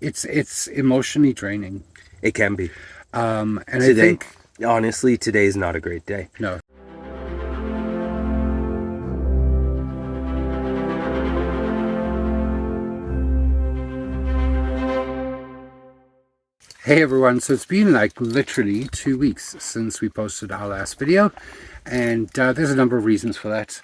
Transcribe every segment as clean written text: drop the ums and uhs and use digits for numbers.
It's emotionally draining. It can be. And I Today, think honestly, today's not a great day. no. Hey everyone, so it's been like literally 2 weeks since we posted our last video, and there's a number of reasons for that.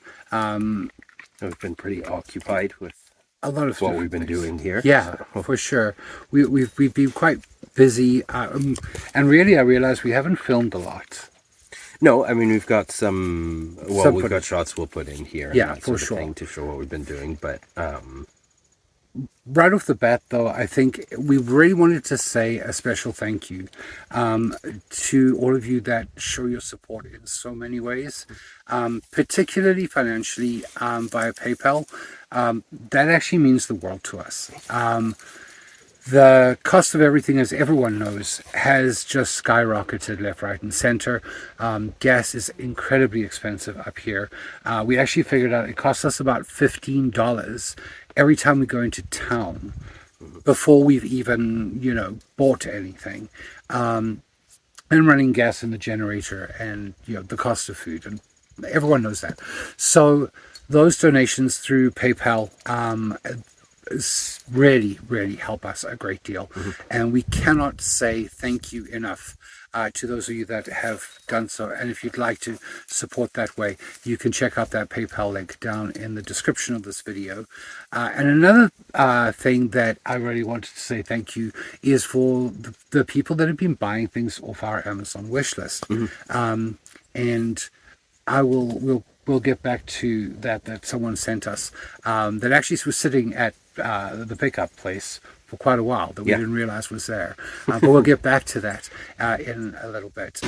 We've been pretty occupied with A lot of what we've different been things. doing here. Yeah, So, for sure. We've been quite busy, and really I realized we haven't filmed a lot. no, I mean, we've got some, well, Some we've got footage. shots we'll put in here and Yeah, that for sort of sure. thing to show what we've been doing. But Right off the bat, though, I think we really wanted to say a special thank you to all of you that show your support in so many ways, particularly financially via PayPal. That actually means the world to us. The cost of everything, as everyone knows, has just skyrocketed left, right, and center. Gas is incredibly expensive up here. We actually figured out it costs us about $15 every time we go into town before we've even, bought anything. And running gas in the generator and, the cost of food. And everyone knows that. So those donations through PayPal really, really help us a great deal. And we cannot say thank you enough to those of you that have done so. And if you'd like to support that way, you can check out that PayPal link down in the description of this video. And another thing that I really wanted to say thank you is for the people that have been buying things off our Amazon wish list. And I we'll get back to that someone sent us that actually was sitting at the pickup place for quite a while that we yeah, didn't realize was there. But we'll get back to that in a little bit.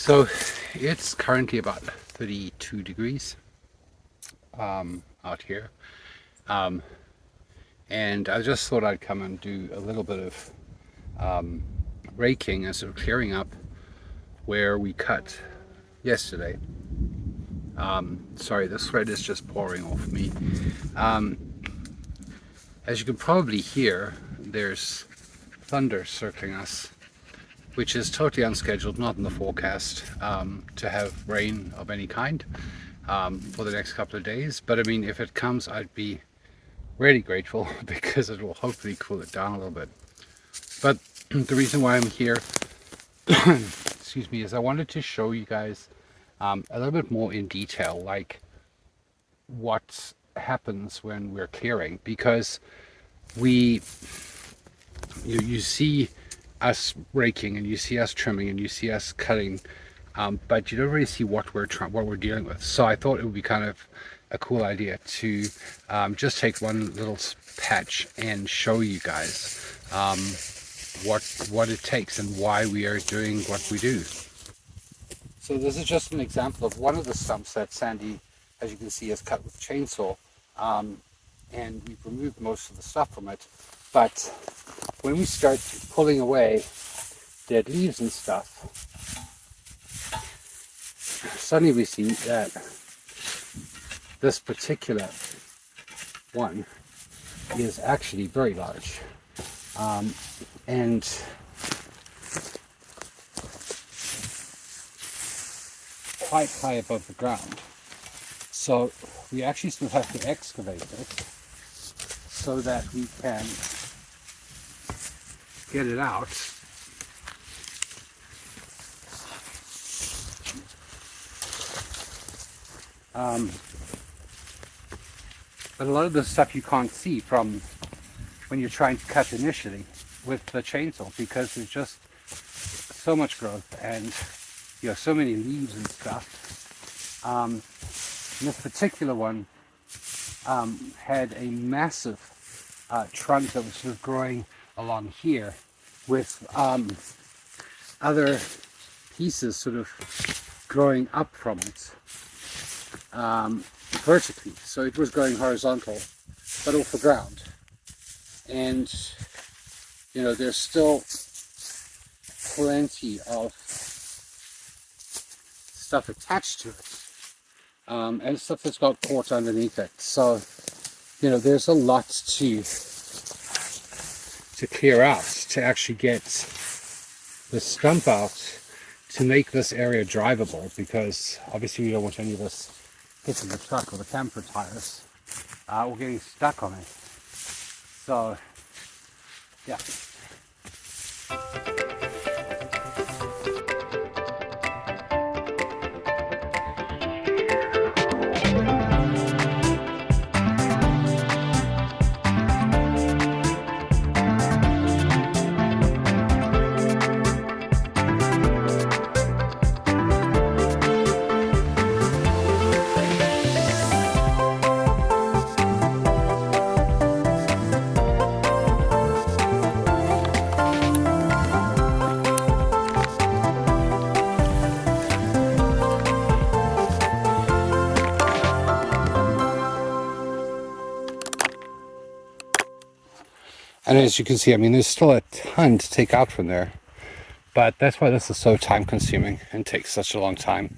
So it's currently about 32 degrees out here. And I just thought I'd come and do a little bit of raking and sort of clearing up where we cut yesterday. Sorry, the sweat is just pouring off me. As you can probably hear, there's thunder circling us, which is totally unscheduled, not in the forecast to have rain of any kind for the next couple of days. But I mean, if it comes, I'd be really grateful because it will hopefully cool it down a little bit. But the reason why I'm here, excuse me, is I wanted to show you guys a little bit more in detail, like what happens when we're clearing, because you see us raking and you see us trimming and you see us cutting, but you don't really see what we're dealing with. So I thought it would be kind of a cool idea to just take one little patch and show you guys what it takes and why we are doing what we do. So this is just an example of one of the stumps that Sandy, as you can see, has cut with a chainsaw, and we've removed most of the stuff from it. But when we start pulling away dead leaves and stuff, suddenly we see that this particular one is actually very large, and quite high above the ground. So we actually still have to excavate it so that we can get it out. But a lot of the stuff you can't see from when you're trying to cut initially with the chainsaw, because there's just so much growth and so many leaves and stuff. This particular one had a massive trunk that was sort of growing along here with other pieces sort of growing up from it vertically. So it was growing horizontal, but off the ground. And there's still plenty of stuff attached to it, and stuff that's got caught underneath it. So there's a lot to clear out to actually get the stump out to make this area drivable, because obviously we don't want any of this hitting the truck or the camper tires or getting stuck on it. So yeah. And as you can see, I mean, there's still a ton to take out from there, but that's why this is so time consuming and takes such a long time.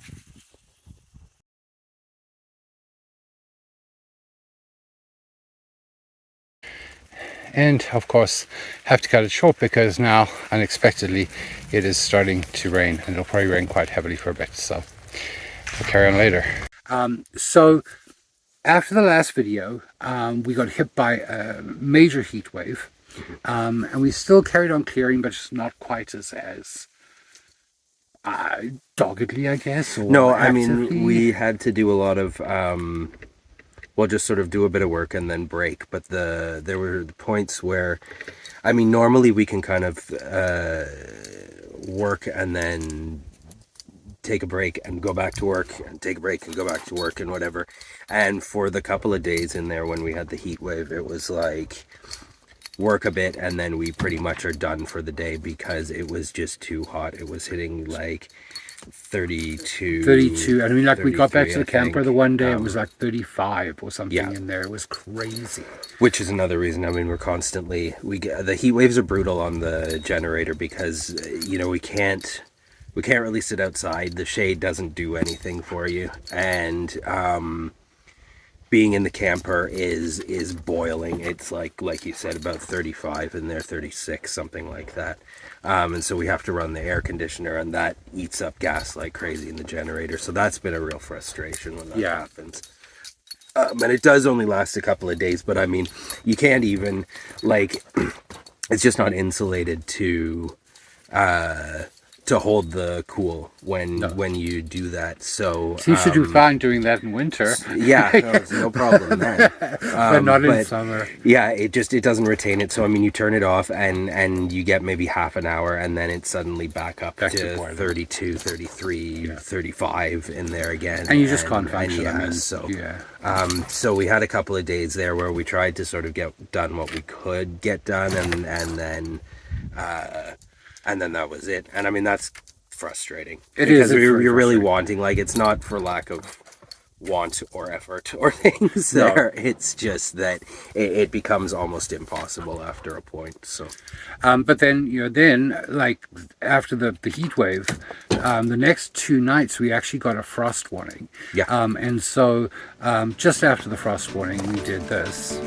And of course, have to cut it short because now, unexpectedly, it is starting to rain, and it'll probably rain quite heavily for a bit. So we'll carry on later. So after the last video, we got hit by a major heat wave, and we still carried on clearing, but just not quite as doggedly, I guess. Or No, actively. I mean, we had to do a lot of, well, just sort of do a bit of work and then break. But there were points where, I mean, normally we can kind of work and then take a break and go back to work and take a break and go back to work and whatever. And for the couple of days in there when we had the heat wave, it was like work a bit and then we pretty much are done for the day because it was just too hot. It was hitting like 32. I mean, like we got back to the 33, camper I the think. one day, it was like 35 or something Yeah. in there. It was crazy. Which is another reason. I mean, we're constantly the heat waves are brutal on the generator because we can't really sit outside. The shade doesn't do anything for you, and being in the camper is boiling. It's like you said, about 35 in there, 36, something like that. And so we have to run the air conditioner, and that eats up gas like crazy in the generator. So that's been a real frustration when that happens. And it does only last a couple of days, but I mean, you can't even, like, it's just not insulated to hold the cool when you do that. So So you should do fine doing that in winter, yeah, no problem then. but not in summer. Yeah, it doesn't retain it. So I mean, you turn it off and you get maybe half an hour, and then it's suddenly back up to boiling. 32, 33, 35 in there again. And you just can't function. Yeah, I mean, so yeah. so we had a couple of days there where we tried to sort of get done what we could get done, and then that was it. And I mean, that's frustrating. It because is. It's you're very really frustrating. wanting, like, it's not for lack of want or effort or things there. It's just that it becomes almost impossible after a point. So But then like after the heat wave, the next 2 nights we actually got a frost warning. Yeah. And so just after the frost warning, we did this.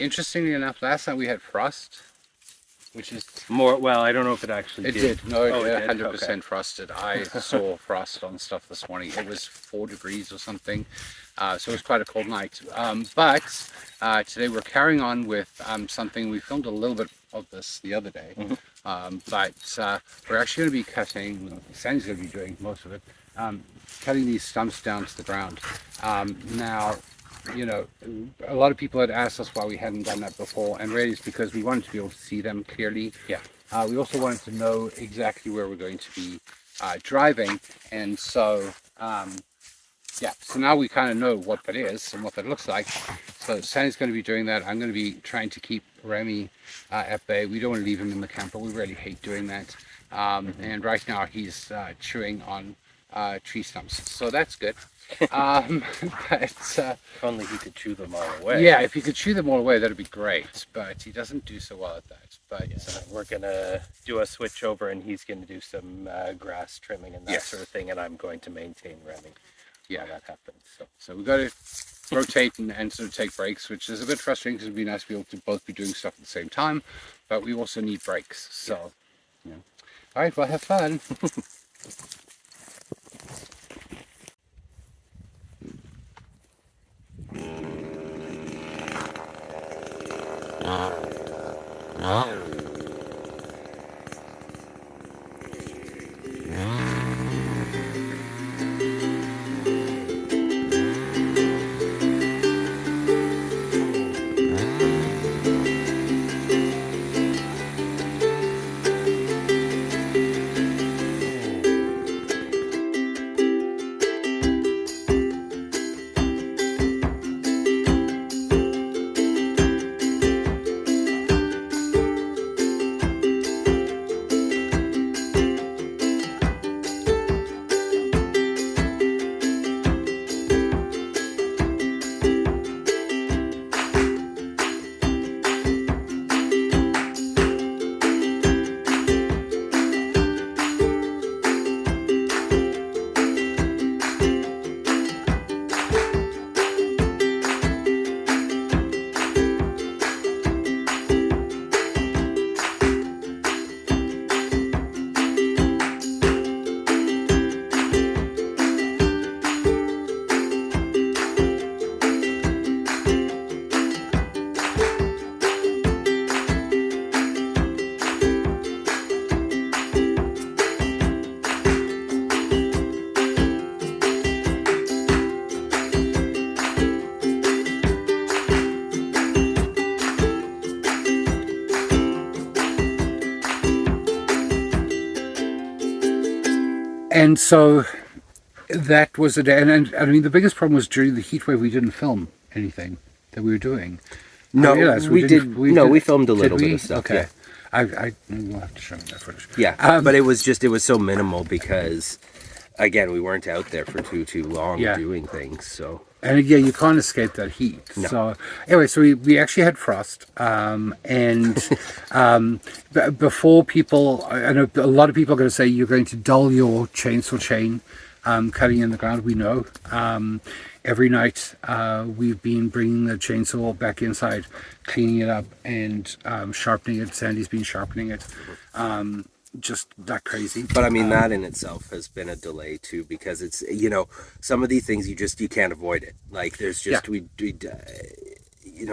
Interestingly enough, last night we had frost, which is More, well, I don't know if it actually it did. No, Oh, it it did? 100% frosted. I saw frost on stuff this morning. It was 4 degrees or something. So it was quite a cold night. But today we're carrying on with something. We filmed a little bit of this the other day. But we're actually going to be cutting, Sandy's going to be doing most of it, cutting these stumps down to the ground. Now, you know, a lot of people had asked us why we hadn't done that before, and really it's because we wanted to be able to see them clearly. Yeah. We also wanted to know exactly where we're going to be driving, and so yeah, so now we kind of know what that is and what that looks like. So Sandy's going to be doing that. I'm going to be trying to keep Remy at bay. We don't want to leave him in the camper. We really hate doing that. And right now he's chewing on tree stumps, so that's good. But If only he could chew them all away. yeah, if he could chew them all away, that'd be great. But he doesn't do so well at that. But We're gonna do a switch over, and he's gonna do some grass trimming and that Yes. sort of thing, and I'm going to maintain Remy. yeah, While that happens. so we've got to rotate and sort of take breaks, which is a bit frustrating because it'd be nice to be able to both be doing stuff at the same time, but we also need breaks. So, yeah. All right, well, have fun. And so that was a day. And I mean, the biggest problem was during the heat wave, we didn't film anything that we were doing. No, I realized we didn't- did. We filmed a did little bit we? of stuff. Okay. Yeah. We'll have to show me that footage. Yeah, but it was so minimal because, again, we weren't out there for too long Yeah. doing things. So And yeah, you can't escape that heat. No. So anyway, so we actually had frost, and before people, I know a lot of people are going to say you're going to dull your chainsaw chain cutting in the ground. We know. Every night we've been bringing the chainsaw back inside, cleaning it up and sharpening it. Sandy's been sharpening it. Just that crazy. But I mean, that in itself has been a delay too, because it's, some of these things you can't avoid it. Like there's just,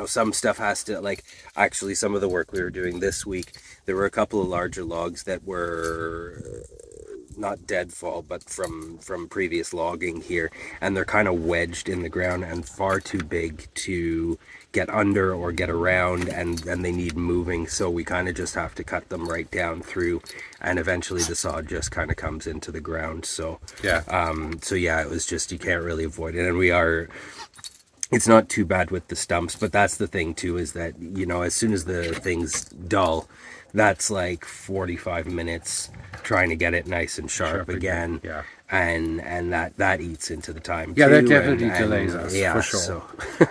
some stuff has to, like, actually some of the work we were doing this week, there were a couple of larger logs that were not deadfall, but from previous logging here, and they're kind of wedged in the ground and far too big to get under or get around, and they need moving, so we kind of just have to cut them right down through, and eventually the saw just kind of comes into the ground. So Yeah. it was just, you can't really avoid it, and it's not too bad with the stumps, but that's the thing too, is that, as soon as the thing's dull, that's like 45 minutes trying to get it nice and sharp again. Yeah. and that eats into the time. Yeah, too, that definitely and delays us, yeah, for sure. So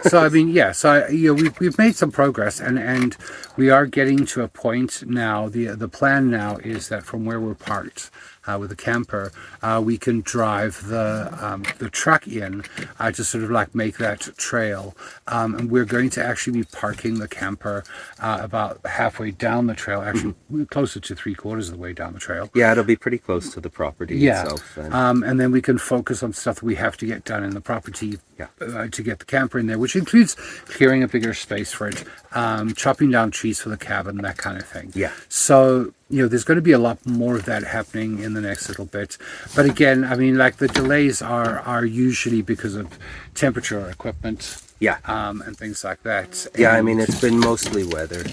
So I mean, yeah. So we've made some progress, and we are getting to a point now. The plan now is that from where we're parked with the camper, we can drive the truck in to sort of like make that trail, and we're going to actually be parking the camper about halfway down the trail. Actually, closer to 3/4 of the way down the trail. yeah, it'll be pretty close to the property Yeah, itself. and then we can focus on stuff that we have to get done in the property Yeah. to get the camper in there, which includes clearing a bigger space for it, chopping down trees for the cabin, that kind of thing. Yeah. So, there's going to be a lot more of that happening in the next little bit. But again, I mean, like the delays are usually because of temperature or equipment. Yeah. And things like that. Yeah, I And- mean, it's been mostly weather.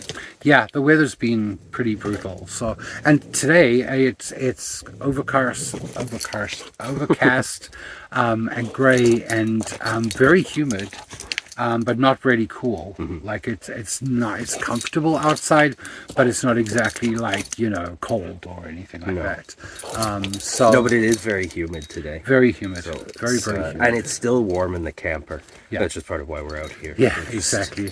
yeah, the weather's been pretty brutal. So, and today it's overcast, and grey and very humid, but not really cool. Like it's comfortable outside, but it's not exactly like cold or anything like No. that. So No, but it is very humid today. very humid, So very it's, humid. and it's still warm in the camper. Yeah. That's just part of why we're out here. Yeah, It's- exactly.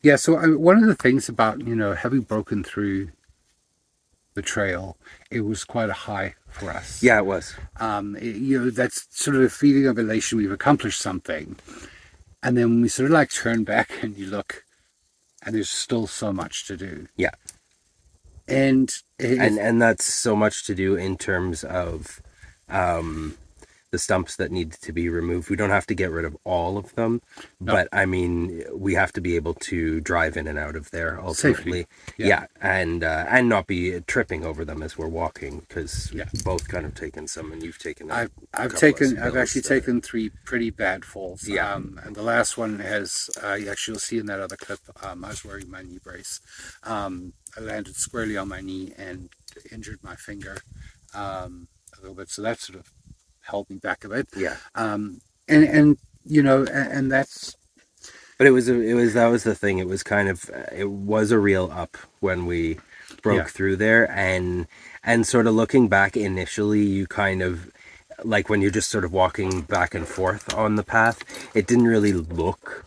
Yeah, so one of the things about, having broken through the trail, it was quite a high for us. Yeah, it was. That's sort of a feeling of elation. We've accomplished something. And then when we sort of like turn back and you look, and there's still so much to do. Yeah. And And that's so much to do in terms of the stumps that need to be removed. We don't have to get rid of all of them, but I mean, we have to be able to drive in and out of there ultimately. Safely, yeah. And not be tripping over them as we're walking, because Yeah. we've both kind of taken some, and you've taken. I've couple of actually spills, taken 3 pretty bad falls. Yeah. And the last one has, you actually will see in that other clip, I was wearing my knee brace. I landed squarely on my knee and injured my finger a little bit. So that sort of held me back a bit. Yeah. And that's, But it was that was the thing. It was kind of it was a real up when we broke Yeah. through there, and sort of looking back initially, you kind of like when you're just sort of walking back and forth on the path, it didn't really look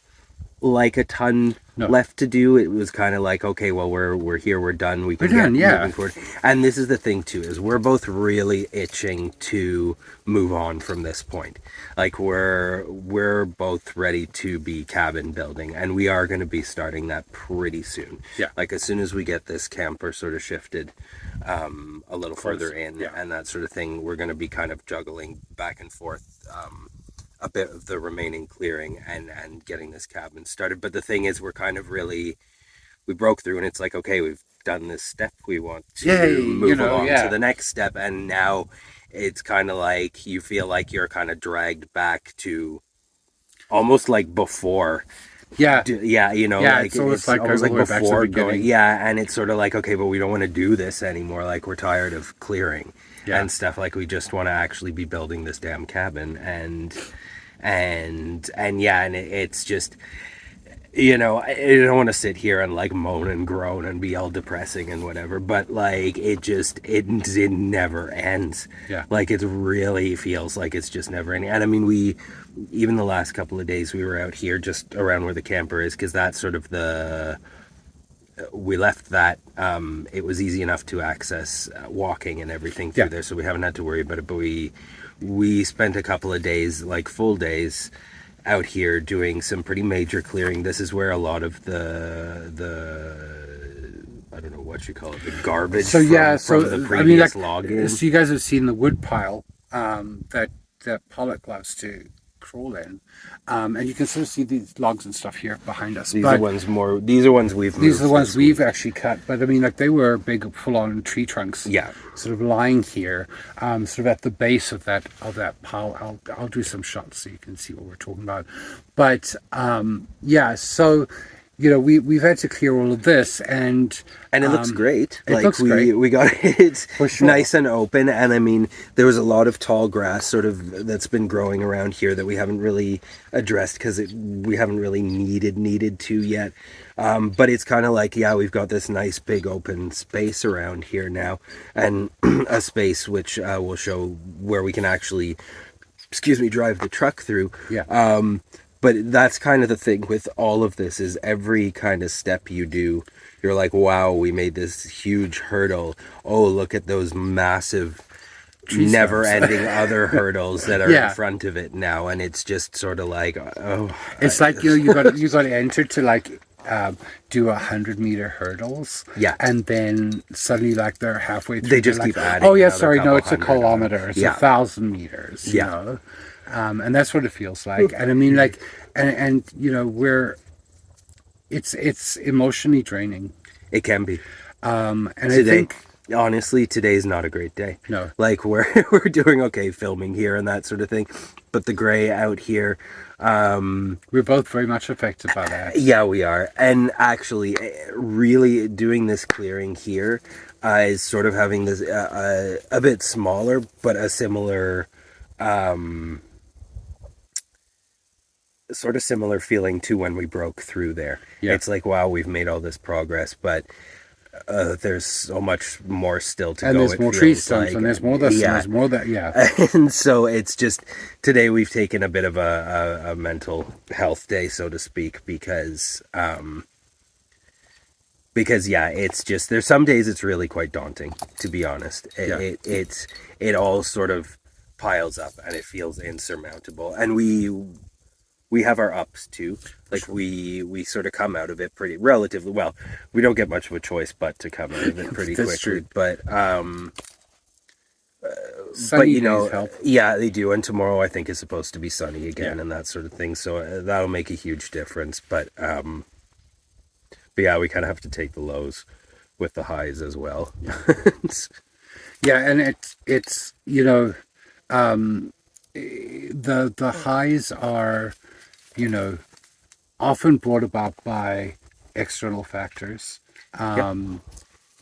like a ton No. left to do. It was kind of like, okay, well, we're here, we're done, we can We're done, get yeah. moving forward. And this is the thing too, is we're both really itching to move on from this point. Like we're both ready to be cabin building, and we are going to be starting that pretty soon. Yeah. Like as soon as we get this camper sort of shifted a little further in, yeah. and that sort of thing, we're going to be kind of juggling back and forth a bit of the remaining clearing and getting this cabin started. But the thing is, we're kind of really, we broke through, and it's like, okay, we've done this step, we want to Yay, move along yeah. to the next step, and now it's kind of like you feel like you're kind of dragged back to almost like before. yeah. Yeah, Yeah, it's almost like going back to the before beginning. yeah, and it's sort of like, okay, but we don't want to do this anymore. Like we're tired of clearing Yeah. and stuff. Like we just want to actually be building this damn cabin, and yeah, and it's just, I don't want to sit here and like moan and groan and be all depressing and whatever, but like it never ends. Yeah. Like it really feels like it's just never ending. And I mean, even the last couple of days we were out here just around where the camper is, because that's sort of we left that, it was easy enough to access walking and everything through Yeah. there, so we haven't had to worry about it. But we spent a couple of days, like full days, out here doing some pretty major clearing. This is where a lot of the I don't know what you call it, the garbage So yeah, from the previous logging. so you guys have seen the wood pile that Pollock loves to crawl in, and you can sort of see these logs and stuff here behind us. These But are ones we've moved. these are the ones this we've week. actually cut. But I mean, like they were big, full-on tree trunks. Yeah. Sort of lying here, sort of at the base of that pile. I'll do some shots so you can see what we're talking about. But yeah, so we've had to clear all of this, and it looks great. it looks great. We got it's For sure. nice and open, and I mean there was a lot of tall grass sort of that's been growing around here that we haven't really addressed because we haven't really needed to yet. But it's kind of like, yeah, we've got this nice big open space around here now, and a space which will show where we can actually, excuse me, drive the truck through. Yeah. But that's kind of the thing with all of this is every kind of step you do, you're like, wow, we made this huge hurdle. Oh, look at those massive, Tree never-ending other hurdles that are Yeah. in front of it now, and it's just sort of like, oh, It's like you got to enter to like do 100-meter hurdles. Yeah. And then suddenly like they're halfway through. They just they're keep like, adding oh yeah, another sorry, no, couple it's a hundred kilometer. It's Yeah. 1,000 meters. You Yeah. know? And that's what it feels like. And I mean, like, and it's emotionally draining. it can be. And I Today, think honestly, today's not a great day. No. Like we're doing okay filming here and that sort of thing, but the gray out here, we're both very much affected by that. yeah, we are. And actually, really doing this clearing here is sort of having this a bit smaller, but a similar, sort of similar feeling to when we broke through there. Yeah. It's like, wow, we've made all this progress, but there's so much more still to And go. there's it more tree feels stumps, like. and there's more this, Yeah. and there's more that. Yeah. And so it's just today we've taken a bit of a mental health day, so to speak, because yeah, it's just there's some days it's really quite daunting, to be honest. It all sort of piles up and it feels insurmountable, and we have our ups too. Like we sort of come out of it pretty relatively well. We don't get much of a choice but to come out of it pretty That's quickly. true. But Sunny you know, days help. yeah, they do. And tomorrow I think is supposed to be sunny again Yeah. and that sort of thing. So that'll make a huge difference. But yeah, we kind of have to take the lows with the highs as well. Yeah, and it's the highs are often brought about by external factors,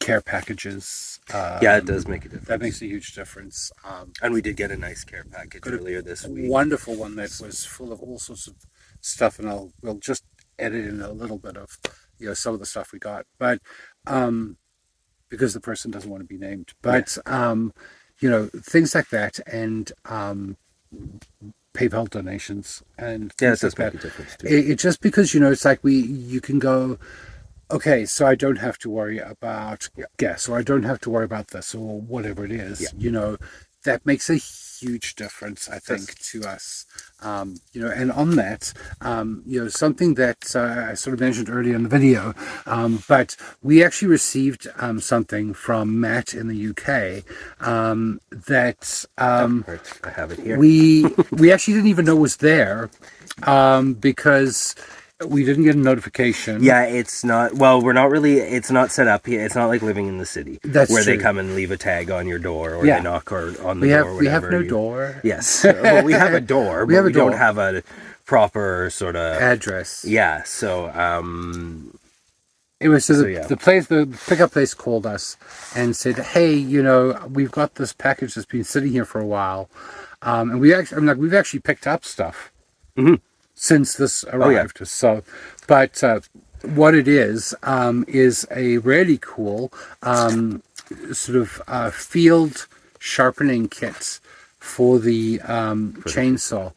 care packages. Yeah, it does make a difference. That makes a huge difference. And we did get a nice care package earlier this week. Wonderful one that was full of all sorts of stuff, and we'll just edit in a little bit of some of the stuff we got, but because the person doesn't want to be named, but things like that, and PayPal donations and Yeah, it things does like make that. a difference too. It just because it's like you can go, okay, so I don't have to worry about gas, or I don't have to worry about this, or whatever it is. That makes a huge difference, I think, to us. And on that, something that I sort of mentioned earlier in the video, but we actually received something from Matt in the UK that Right, I have it here. we actually didn't even know was there because we didn't get a notification. Yeah, it's not. Well, we're not really. It's not set up here. It's not like living in the city That's where they true. come and leave a tag on your door, or Yeah. they knock on the We door. have we have whenever no you- door Yes, well, we have a door. We have a we don't door. have a proper sort of. address. Yeah, so It was so yeah. the pickup place called us and said, "Hey, we've got this package that's been sitting here for a while, and we've actually picked up stuff since this arrived." So, but what it is a really cool sort of field sharpening kit for the chainsaw.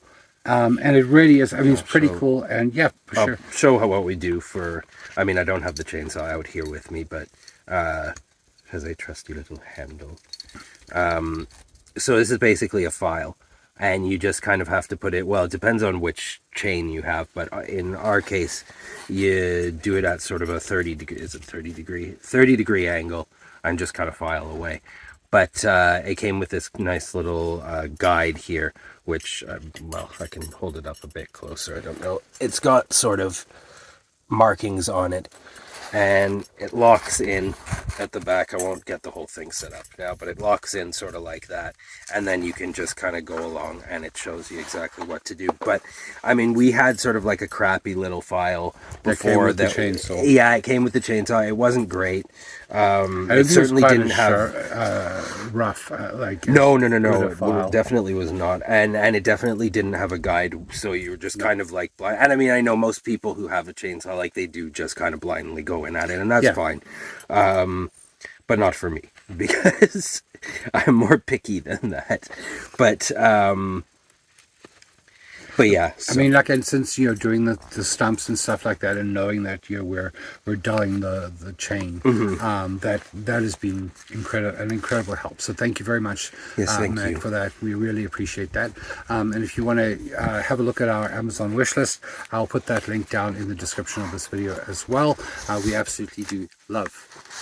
And it really is. I mean, it's pretty cool. And yeah, for I'll sure. show what we do for. I mean, I don't have the chainsaw out here with me, but has a trusty little handle. So this is basically a file, and you just kind of have to put it. Well, it depends on which chain you have, but in our case, you do it at sort of a 30 degree. Is it 30 degree angle, and just kind of file away. But it came with this nice little guide here, which, I can hold it up a bit closer. I don't know. It's got sort of markings on it, and it locks in at the back. I won't get the whole thing set up now, but it locks in sort of like that. And then you can just kind of go along and it shows you exactly what to do. But I mean, we had sort of like a crappy little file That came before with the chainsaw. Yeah, it came with the chainsaw. It wasn't great. It I certainly quite didn't have rough. no, file. it definitely was not, and it definitely didn't have a guide. So you were just kind of like blind. And I mean, I know most people who have a chainsaw, like they do, just kind of blindly go in at it, and that's fine. But not for me because I'm more picky than that. But yeah, I mean, like, and since you're doing the stumps and stuff like that, and knowing that we're dulling the chain, that has been an incredible help. So thank you very much, thank Mac, you for that. We really appreciate that. And if you want to have a look at our Amazon wish list, I'll put that link down in the description of this video as well. We absolutely do love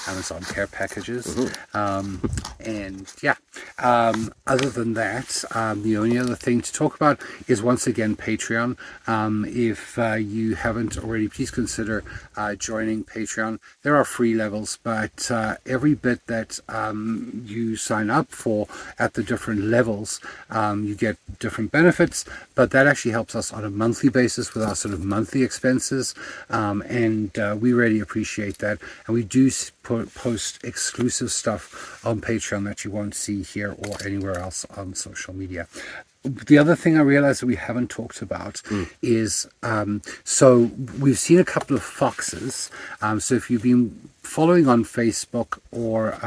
Amazon care packages. And yeah, other than that, the only other thing to talk about is once again Patreon. If you haven't already, please consider joining Patreon. There are free levels, but every bit that you sign up for at the different levels, you get different benefits, but that actually helps us on a monthly basis with our sort of monthly expenses, and we really appreciate that. And we do post exclusive stuff on Patreon that you won't see here or anywhere else on social media. The other thing I realized that we haven't talked about is, so we've seen a couple of foxes. So if you've been following on Facebook or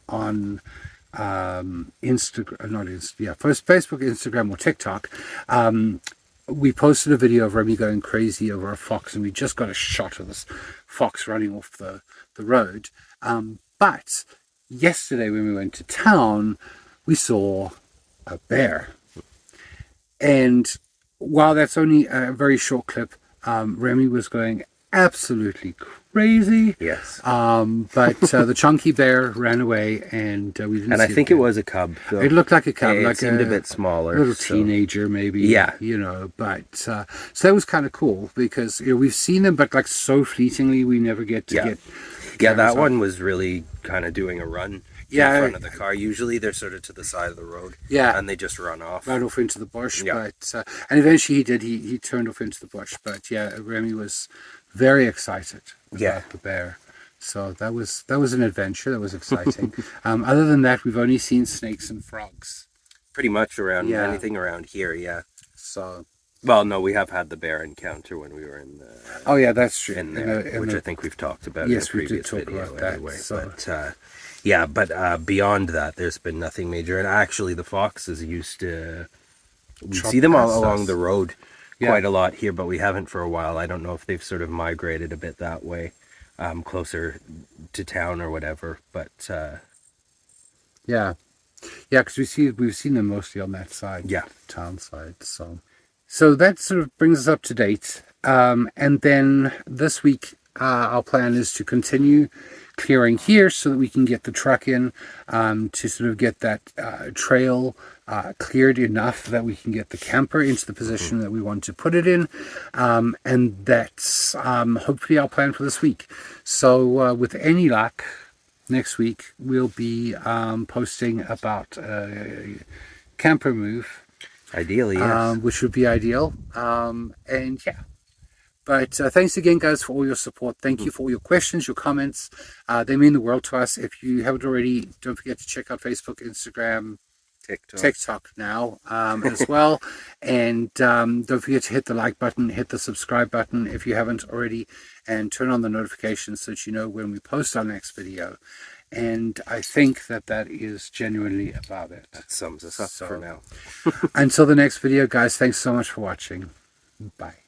on Instagram, first Facebook, Instagram, or TikTok, we posted a video of Remy going crazy over a fox, and we just got a shot of this fox running off the road. But yesterday when we went to town, we saw a bear. And while that's only a very short clip, Remy was going absolutely crazy. yes. But the chunky bear ran away, and we didn't. And see I think it was a cub. So It looked like a cub, it like seemed a bit smaller, little so- teenager, maybe. Yeah. But so that was kind of cool because we've seen them, but like so fleetingly, we never get to get. Yeah, that cameras on. one was really kind of doing a run in front of the car. Usually they're sort of to the side of the road. Yeah. And they just run off. Ran off into the bush, Yeah. but and eventually he did. He turned off into the bush, but yeah, Remy was very excited about the bear. So that was an adventure. That was exciting. Other than that, we've only seen snakes and frogs. Pretty much around Yeah. anything around here, yeah. So. Well, no, we have had the bear encounter when we were in the Oh yeah, that's true. in there, which I think we've talked about Yes, in a we did previous talk video about that, anyway. so- But beyond that, there's been nothing major. And actually, the foxes used to we Trot see them all past along us. the road Yeah. quite a lot here, but we haven't for a while. I don't know if they've sort of migrated a bit that way, closer to town or whatever. But Yeah, because we've seen them mostly on that side, Yeah. town side. So that sort of brings us up to date. And then this week, our plan is to continue clearing here so that we can get the truck in, to sort of get that trail cleared enough that we can get the camper into the position that we want to put it in. And that's hopefully our plan for this week. So with any luck, next week we'll be posting about camper move, ideally, yes. which would be ideal. And yeah. But thanks again, guys, for all your support. Thank you for all your questions, your comments. They mean the world to us. If you haven't already, don't forget to check out Facebook, Instagram, TikTok now as well. And don't forget to hit the like button, hit the subscribe button if you haven't already, and turn on the notifications so that you know when we post our next video. And I think that is genuinely about it. That sums us up for now. Until the next video, guys, thanks so much for watching. Bye.